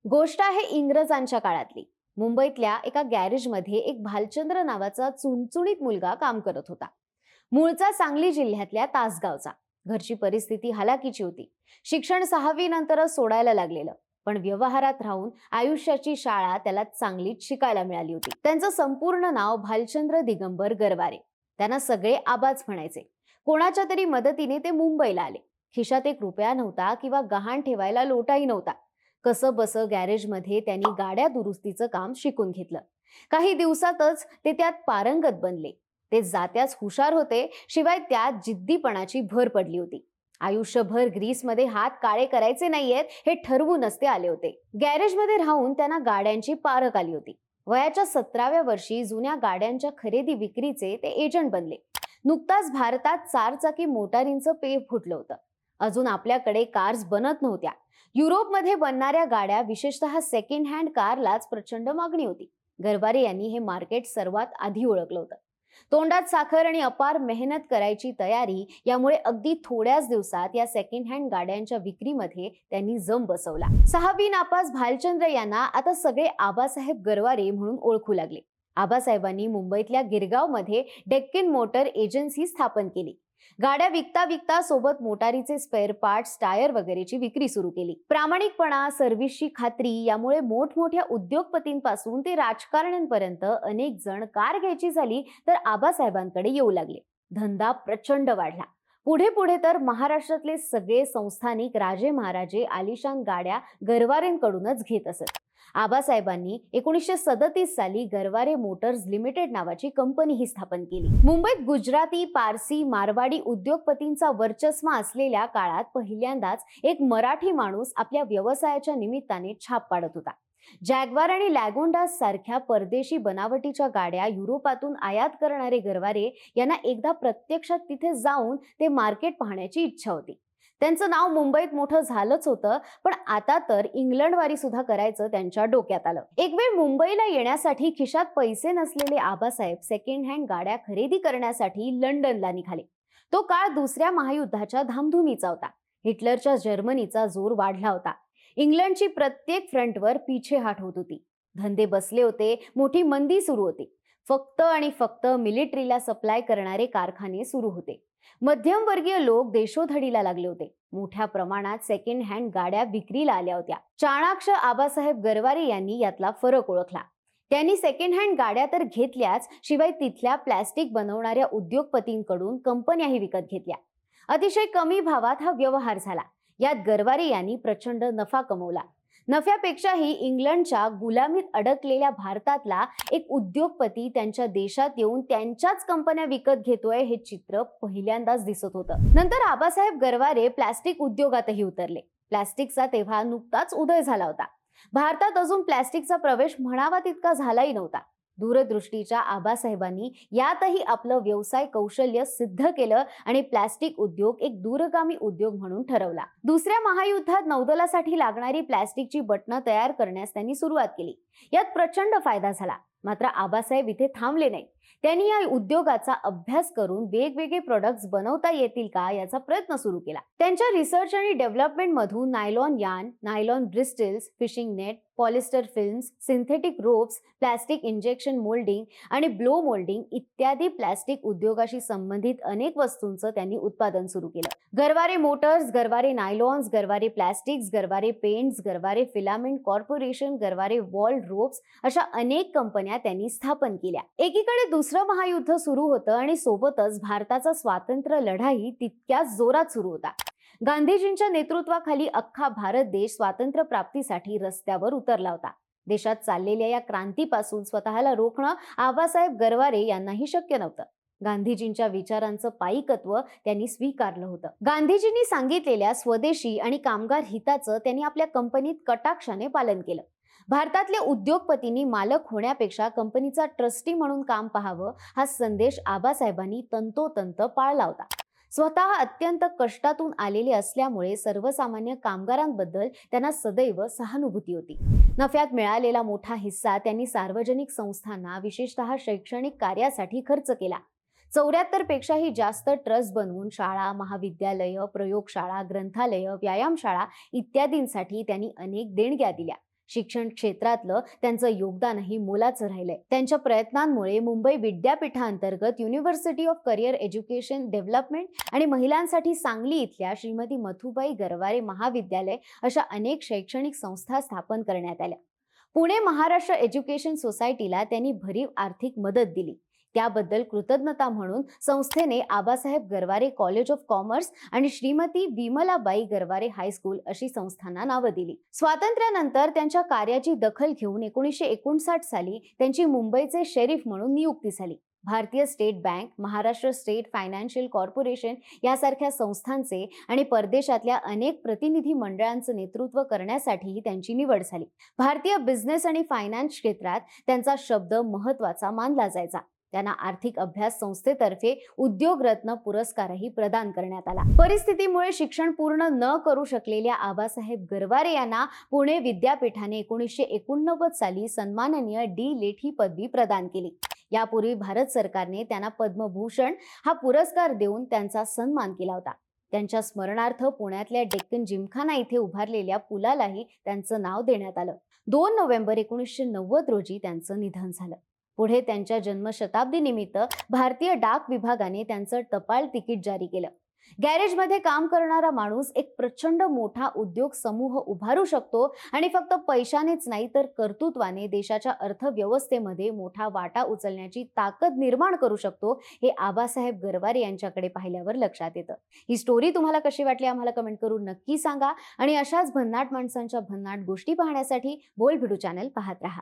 गोष्ट आहे इंग्रजांच्या काळातली. मुंबईतल्या एका गॅरेजमध्ये एक भालचंद्र नावाचा चुणचुणीत मुलगा काम करत होता. मूळचा सांगली जिल्ह्यातल्या तासगावचा. घरची परिस्थिती हलाखीची होती. शिक्षण 6वी नंतरच सोडायला लागलेलं. पण व्यवहारात राहून आयुष्याची शाळा त्याला चांगलीच शिकायला मिळाली होती. त्यांचं संपूर्ण नाव भालचंद्र दिगंबर गरवारे. त्यांना सगळे आबाच म्हणायचे. कोणाच्या तरी मदतीने ते मुंबईला आले. खिशात एक रुपया नव्हता किंवा गहाण ठेवायला लोटाही नव्हता. कसं बसं गॅरेजमध्ये त्यांनी गाड्या दुरुस्तीचं काम शिकून घेतलं. काही दिवसातच ते त्यात पारंगत बनले. ते जात्याच हुशार होते, शिवाय त्यात जिद्दीपणाची भर पडली होती. आयुष्यभर ग्रीसमध्ये हात काळे करायचे नाहीयेत हे ठरवूनच ते आले होते. गॅरेजमध्ये राहून त्यांना गाड्यांची पारख आली होती. वयाच्या 17व्या वर्षी जुन्या गाड्यांच्या खरेदी विक्रीचे ते एजंट बनले. नुकताच भारतात 4 चाकी मोटारींचं पेव फुटलं होतं. अजून आपल्याकडे कार्स बनत नव्हत्या. युरोपमध्ये बनणाऱ्या गाड्या, विशेषतः सेकंड हँड कारलाच प्रचंड मागणी होती. गरवारे यांनी हे मार्केट सर्वात आधी ओळखलं होतं. तोंडात साखर आणि अपार मेहनत करायची तयारी यामुळे अगदी थोड्याच दिवसात या सेकंड हँड गाड्यांच्या विक्रीमध्ये त्यांनी जम बसवला. 6वी नापास भालचंद्र यांना आता सगळे आबासाहेब गरवारे म्हणून ओळखू लागले. आबासाहेबांनी मुंबईतल्या गिरगावमध्ये डेक्कन मोटर एजन्सी स्थापन केली. गाड्या विकता विकता सोबत मोटारीचे स्पेअर पार्ट्स, टायर वगैरेची विक्री सुरू केली. प्रामाणिकपणा, सर्व्हिसची खात्री यामुळे मोठमोठ्या उद्योगपतींपासून ते राजकारण्यांपर्यंत अनेक जण कार घ्यायची झाली तर आबासाहेबांकडे येऊ लागले. धंदा प्रचंड वाढला. पुढे पुढे तर महाराष्ट्रातले सगळे संस्थानिक राजे महाराजे आलिशान गाड्या गरवारेंकडूनच घेत असत. आबासाहेबांनी 1937 साली गरवारे मोटर्स लिमिटेड नावाची कंपनीही स्थापन केली. मुंबईत गुजराती, पारसी, मारवाडी उद्योगपतींचा वर्चस्व असलेल्या काळात पहिल्यांदाच एक मराठी माणूस आपल्या व्यवसायाच्या निमित्ताने छाप पाडत होता. जॅग्वार आणि लॅगोंडास सारख्या परदेशी बनावटीच्या गाड्या युरोपातून आयात करणारे गरवारे यांना एकदा प्रत्यक्षात तिथे जाऊन ते मार्केट पाहण्याची इच्छा होती. त्यांचं नाव मुंबईत मोठं झालंच होतं, पण आता तर इंग्लंडवारी सुद्धा करायचं त्यांच्या डोक्यात आलं. एक वेळ मुंबईला येण्यासाठी खिशात पैसे नसलेले आबासाहेब सेकंड हँड गाड्या खरेदी करण्यासाठी लंडनला निघाले. तो काळ दुसऱ्या महायुद्धाच्या धामधुमीचा होता. हिटलरच्या जर्मनीचा जोर वाढला होता. इंग्लंडची प्रत्येक फ्रंटवर पिछेहाट होत होती. धंदे बसले होते, मोठी मंदी सुरू होती. फक्त आणि फक्त मिलिटरीला सप्लाय करणारे कारखाने सुरू होते. मध्यमवर्गीय लोक देशोधडीला लागले होते. मोठ्या प्रमाणात सेकंड हँड गाड्या विक्रीला आल्या होत्या. चाणाक्ष आबासाहेब गरवारे यांनी यातला फरक ओळखला. त्यांनी सेकंड हँड गाड्या तर घेतल्याच, शिवाय तिथल्या प्लॅस्टिक बनवणाऱ्या उद्योगपतींकडून कंपन्याही विकत घेतल्या. अतिशय कमी भावात हा व्यवहार झाला. यात गरवारे यांनी प्रचंड नफा कमवला. नफ्यापेक्षाही इंग्लंडच्या गुलामीत अडकलेल्या भारतातला एक उद्योगपती त्यांच्या देशात येऊन त्यांच्याच कंपन्या विकत घेतोय हे चित्र पहिल्यांदाच दिसत होतं. नंतर आबासाहेब गरवारे प्लॅस्टिक उद्योगातही उतरले. प्लॅस्टिकचा तेव्हा नुकताच उदय झाला होता. भारतात अजून प्लॅस्टिकचा प्रवेश म्हणावा तितका झालाही नव्हता. दूरदृष्टीच्या आबासाहेबांनी यातही आपलं व्यवसाय कौशल्य सिद्ध केलं आणि प्लॅस्टिक उद्योग एक दूरगामी उद्योग म्हणून ठरवला. दुसऱ्या महायुद्धात नौदलासाठी लागणारी प्लॅस्टिकची बटणं तयार करण्यास त्यांनी सुरुवात केली. यात प्रचंड फायदा झाला. मात्र आबासाहेब इथे थांबले नाही. त्यांनी या उद्योगाचा अभ्यास करून वेगवेगळे प्रोडक्ट्स बनवता येतील का याचा प्रयत्न सुरू केला. त्यांच्या रिसर्च आणि डेव्हलपमेंट मधून nylon yarn, nylon bristles, fishing net, polyester films, synthetic ropes, plastic injection moulding आणि ब्लो मोल्डिंग इत्यादी प्लॅस्टिक उद्योगाशी संबंधित अनेक वस्तूंचं त्यांनी उत्पादन सुरू केलं. Garware motors, Garware nylons, Garware plastics, Garware paints, Garware filament corporation, Garware wall ropes अशा अनेक कंपन्या त्यांनी स्थापन केल्या. एकीकडे दुसरं महायुद्ध सुरू होतं आणि सोबतच भारताचा स्वातंत्र्य लढाही तितक्याच जोरात सुरू होता. गांधीजींच्या नेतृत्वाखाली अख्खा भारत देश स्वातंत्र्य प्राप्तीसाठी रस्त्यावर उतरला होता. देशात चाललेल्या या क्रांतीपासून स्वतःला रोखणं आबासाहेब गरवारे यांनाही शक्य नव्हतं. गांधीजींच्या विचारांचं पाईकत्व त्यांनी स्वीकारलं होतं. गांधीजींनी सांगितलेल्या स्वदेशी आणि कामगार हिताचं त्यांनी आपल्या कंपनीत कटाक्षाने पालन केलं. भारतातल्या उद्योगपतींनी मालक होण्यापेक्षा कंपनीचा ट्रस्टी म्हणून काम पाहावं हा संदेश आबासाहेबांनी तंतोतंत पाळला होता. स्वतः अत्यंत कष्टातून आलेले असल्यामुळे सर्वसामान्य कामगारांबद्दल त्यांना सदैव सहानुभूती होती. नफ्यात मिळालेला मोठा हिस्सा त्यांनी सार्वजनिक संस्थांना, विशेषतः शैक्षणिक कार्यासाठी खर्च केला. 74 पेक्षाही जास्त ट्रस्ट बनवून शाळा, महाविद्यालय, प्रयोगशाळा, ग्रंथालय, व्यायामशाळा इत्यादींसाठी त्यांनी अनेक देणग्या दिल्या. शिक्षण क्षेत्रातलं त्यांचं योगदानही मोलाचं राहिलंय. त्यांच्या प्रयत्नांमुळे मुंबई विद्यापीठाअंतर्गत university of career education development आणि महिलांसाठी सांगली इथल्या श्रीमती मथुबाई गरवारे महाविद्यालय अशा अनेक शैक्षणिक संस्था स्थापन करण्यात आल्या. पुणे महाराष्ट्र एज्युकेशन सोसायटीला त्यांनी भरीव आर्थिक मदत दिली. त्याबद्दल कृतज्ञता म्हणून संस्थेने Abasaheb Garware college of commerce आणि श्रीमती विमलाबाई गरवारे हायस्कूल अशी संस्थांना नावं दिली. स्वातंत्र्यानंतर त्यांच्या कार्याची दखल घेऊन 1959 साली त्यांची मुंबईचे शेरीफ म्हणून नियुक्ती झाली. भारतीय state bank, Maharashtra state financial corporation यासारख्या संस्थांचे आणि परदेशातल्या अनेक प्रतिनिधी मंडळांचं नेतृत्व करण्यासाठीही त्यांची निवड झाली. भारतीय बिझनेस आणि फायनान्स क्षेत्रात त्यांचा शब्द महत्त्वाचा मानला जायचा. त्यांना आर्थिक अभ्यास संस्थेतर्फे उद्योग रत्न पुरस्कारही प्रदान करण्यात आला. परिस्थितीमुळे शिक्षण पूर्ण न करू शकलेल्या आबासाहेब गरवारे यांना पुणे विद्यापीठाने 1989 साली सन्माननीय डी.लिट ही पदवी प्रदान केली. यापूर्वी भारत सरकारने त्यांना पद्मभूषण हा पुरस्कार देऊन त्यांचा सन्मान केला होता. त्यांच्या स्मरणार्थ पुण्यातल्या डेक्कन जिमखाना इथे उभारलेल्या पुलालाही त्यांचं नाव देण्यात आलं. 2 नोव्हेंबर 1990 रोजी त्यांचं निधन झालं. पुढे त्यांच्या जन्मशताब्दी निमित्त भारतीय डाक विभागाने त्यांचं टपाल तिकीट जारी केलं. गॅरेजमध्ये काम करणारा माणूस एक प्रचंड मोठा उद्योग समूह उभारू शकतो आणि फक्त पैशानेच नाही तर कर्तृत्वाने देशाच्या अर्थव्यवस्थेमध्ये मोठा वाटा उचलण्याची ताकद निर्माण करू शकतो, हे आबासाहेब गरवारे यांच्याकडे पाहिल्यावर लक्षात येतं. ही स्टोरी तुम्हाला कशी वाटली आम्हाला कमेंट करून नक्की सांगा आणि अशाच भन्नाट माणसांच्या भन्नाट गोष्टी पाहण्यासाठी बोल्ड व्हिडिओ चॅनल पाहत राहा.